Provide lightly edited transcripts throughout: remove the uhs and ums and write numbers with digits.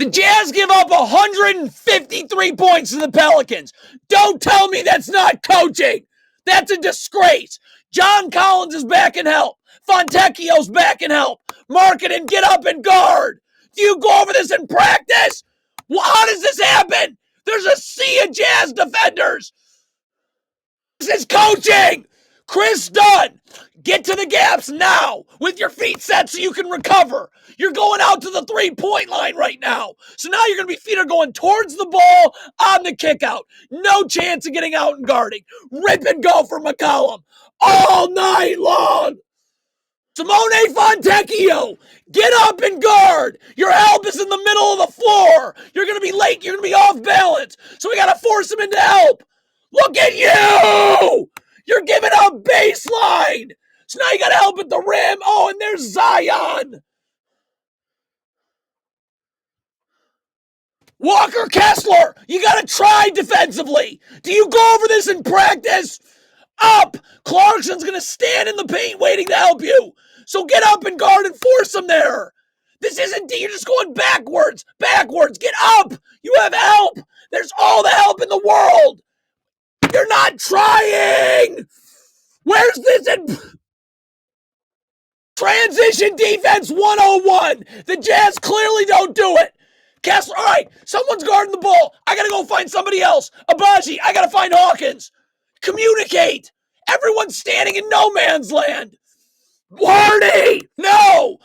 The Jazz give up 153 points to the Pelicans. Don't tell me that's not coaching. That's a disgrace. John Collins is back and help. Fontecchio's back and help. Markkanen, get up and guard. Do you go over this in practice? Well, how does this happen? There's a sea of Jazz defenders. This is coaching. Chris Dunn, get to the gaps now with your feet set so you can recover. You're going out to the three-point line right now. So now your feet are going towards the ball on the kickout. No chance of getting out and guarding. Rip and go for McCollum all night long. Simone Fontecchio, get up and guard. Your help is in the middle of the floor. You're going to be late. You're going to be off balance. So we got to force him into help. Look at you. You're giving up baseline. So now you got to help at the rim. Oh, and there's Zion. Walker Kessler, you got to try defensively. Do you go over this in practice? Up. Clarkson's going to stand in the paint waiting to help you. So get up and guard and force him there. This isn't, you're just going backwards. Get up. You have help. There's all the help in the world. You're not trying. Where's this in transition defense 101? The Jazz clearly don't do it. Kessler, all right, someone's guarding the ball. I got to go find somebody else. Abaji, I got to find Hawkins. Communicate. Everyone's standing in no man's land. Hardy, no.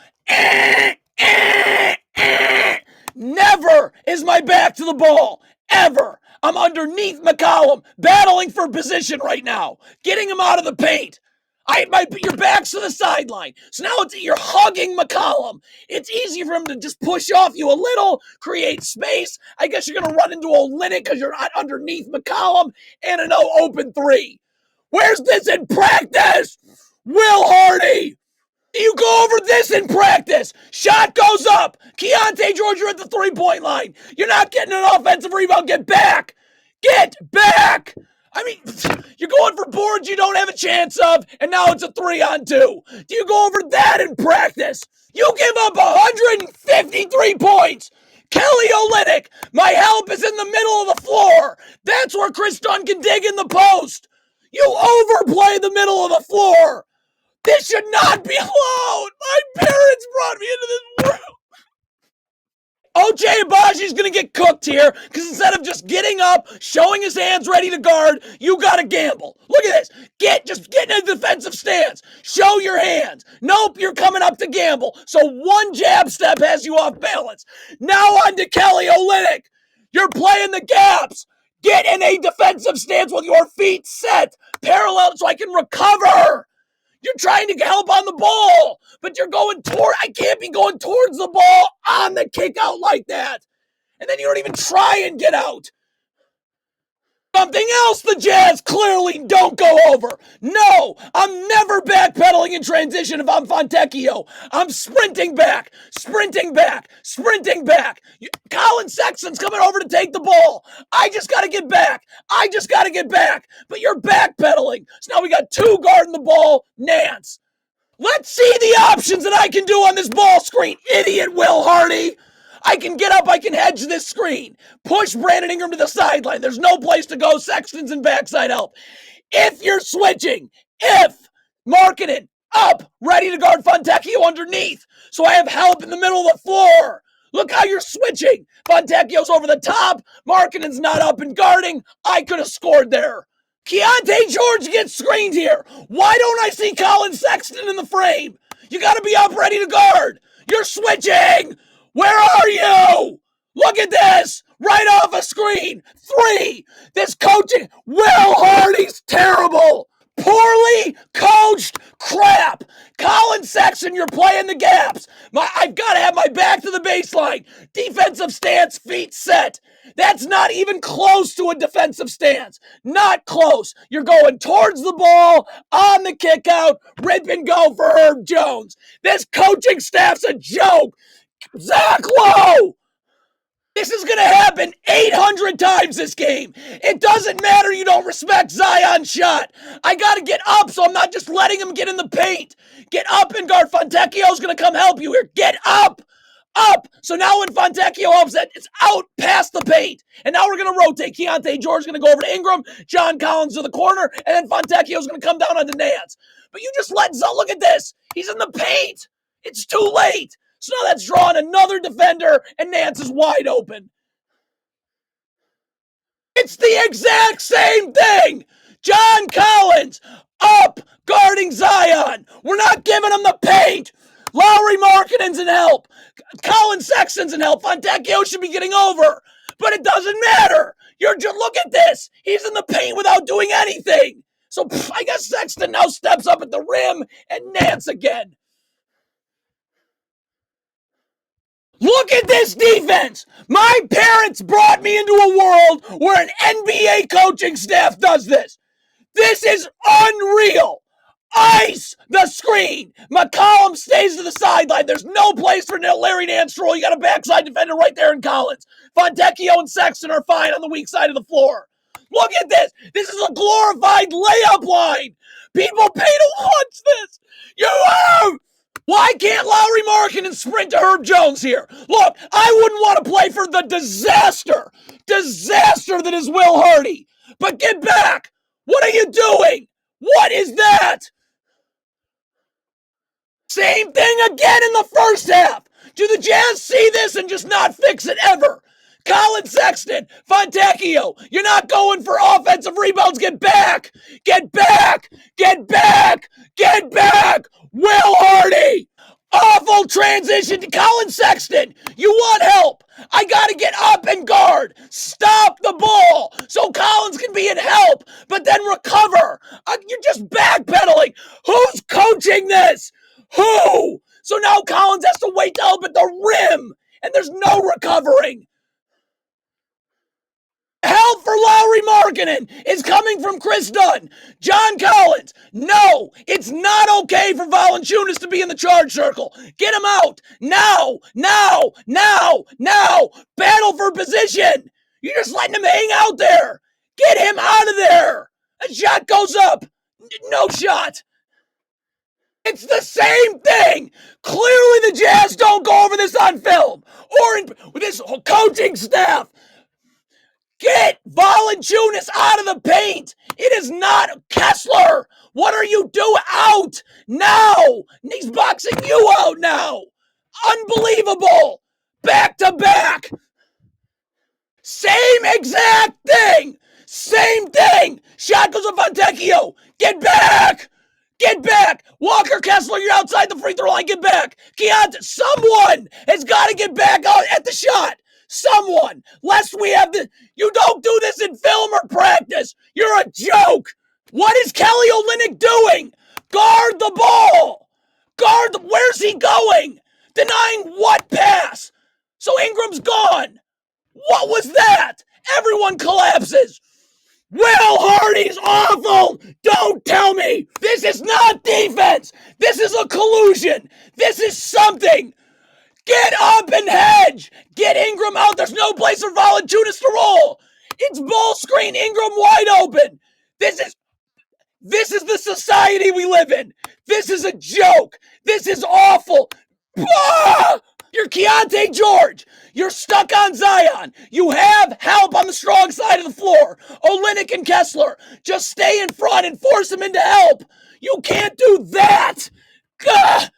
Never is my back to the ball. Ever. I'm underneath McCollum, battling for position right now, getting him out of the paint. Your back's to the sideline. So now you're hugging McCollum. It's easy for him to just push off you a little, create space. I guess you're going to run into Olynyk because you're not underneath McCollum and an open three. Where's this in practice? Will Hardy. You go over this in practice. Shot goes up. Keontae George, you're at the three-point line. You're not getting an offensive rebound. Get back. Get back. I mean, you're going for boards you don't have a chance of, and now it's a 3-on-2. Do you go over that in practice? You give up 153 points. Kelly Olynyk, my help is in the middle of the floor. That's where Chris Dunn can dig in the post. You overplay the middle of the floor. This should not be allowed. My parents brought me into this world. OJ Abaji's going to get cooked here because instead of just getting up, showing his hands ready to guard, you got to gamble. Look at this. Just get in a defensive stance. Show your hands. Nope, you're coming up to gamble. So one jab step has you off balance. Now on to Kelly Olynyk. You're playing the gaps. Get in a defensive stance with your feet set, parallel so I can recover. You're trying to help on the ball, but you're going I can't be going towards the ball on the kick out like that. And then you don't even try and get out. Something else the Jazz clearly don't go over. No, I'm never backpedaling in transition if I'm Fontecchio. I'm sprinting back. Colin Sexton's coming over to take the ball. I just got to get back. But you're backpedaling. So now we got two guarding the ball. Nance. Let's see the options that I can do on this ball screen. Idiot Will Hardy. I can get up, I can hedge this screen. Push Brandon Ingram to the sideline. There's no place to go. Sexton's in backside help. If you're switching, Markkanen up, ready to guard Fontecchio underneath. So I have help in the middle of the floor. Look how you're switching. Fontecchio's over the top. Markkanen's not up and guarding. I could have scored there. Keontae George gets screened here. Why don't I see Colin Sexton in the frame? You got to be up, ready to guard. You're switching. Where are you? Look at this. Right off a screen. 3. This coaching. Will Hardy's terrible. Poorly coached crap. Colin Sexton, you're playing the gaps. I've got to have my back to the baseline. Defensive stance, feet set. That's not even close to a defensive stance. Not close. You're going towards the ball, on the kick out, rip and go for Herb Jones. This coaching staff's a joke. Zach Lowe! This is going to happen 800 times this game. It doesn't matter you don't respect Zion's shot. I got to get up so I'm not just letting him get in the paint. Get up and guard. Fontecchio's going to come help you here. Get up. up. So now when Fontecchio helps it, it's out past the paint. And now we're going to rotate. Keontae George is going to go over to Ingram, John Collins to the corner, and then Fontecchio is going to come down onto Nance. But you just let look at this. He's in the paint. It's too late. So now that's drawing another defender, and Nance is wide open. It's the exact same thing. John Collins up guarding Zion. We're not giving him the paint. Lauri Markkanen's in help. Colin Sexton's in help. Fontecchio should be getting over. But it doesn't matter. You're just look at this. He's in the paint without doing anything. So I guess Sexton now steps up at the rim and Nance again. Look at this defense. My parents brought me into a world where an NBA coaching staff does this. This is unreal. Ice the screen. McCollum stays to the sideline. There's no place for Larry Nance to roll. You got a backside defender right there in Collins. Fontecchio and Sexton are fine on the weak side of the floor. Look at this. This is a glorified layup line. People pay to watch this. Why can't Lauri Markkanen sprint to Herb Jones here? Look, I wouldn't want to play for the disaster that is Will Hardy. But get back. What are you doing? What is that? Same thing again in the first half. Do the Jazz see this and just not fix it ever? Colin Sexton, Fontecchio, you're not going for offensive rebounds. Get back. Get back. Get back. Get back. Will Hardy. Awful transition to Colin Sexton. You want help. I got to get up and guard. Stop the ball so Collins can be in help, but then recover. You're just backpedaling. Who's coaching this? Who? So now Collins has to wait to help at the rim, and there's no recovering. Help for Lauri Markkanen is coming from Chris Dunn. John Collins, no, it's not okay for Valanciunas to be in the charge circle. Get him out. Now. Battle for position. You're just letting him hang out there. Get him out of there. A shot goes up. No shot. It's the same thing. Clearly the Jazz don't go over this on film or with this coaching staff. Get Valanciunas out of the paint. It is not Kessler. What are you doing? Out now. He's boxing you out now. Unbelievable. Back to back. Same exact thing. Same thing. Shot goes up on Fontecchio. Get back. Get back. Walker Kessler, you're outside the free throw line. Get back. Keontae, someone has got to get back out at the shot. Someone, lest we have the. You don't do this in film or practice. You're a joke. What is Kelly Olynyk doing? Guard the ball. Where's he going? Denying what pass? So Ingram's gone. What was that? Everyone collapses. Will Hardy's awful. Don't tell me. This is not defense. This is a collusion. This is something. Get up and hedge. Get Ingram out. There's no place for Valanciunas to roll. It's ball screen. Ingram wide open. This is the society we live in. This is a joke. This is awful. Ah! You're Keontae George. You're stuck on Zion. You have help on the strong side of the floor. Olynyk and Kessler. Just stay in front and force them into help. You can't do that. Gah!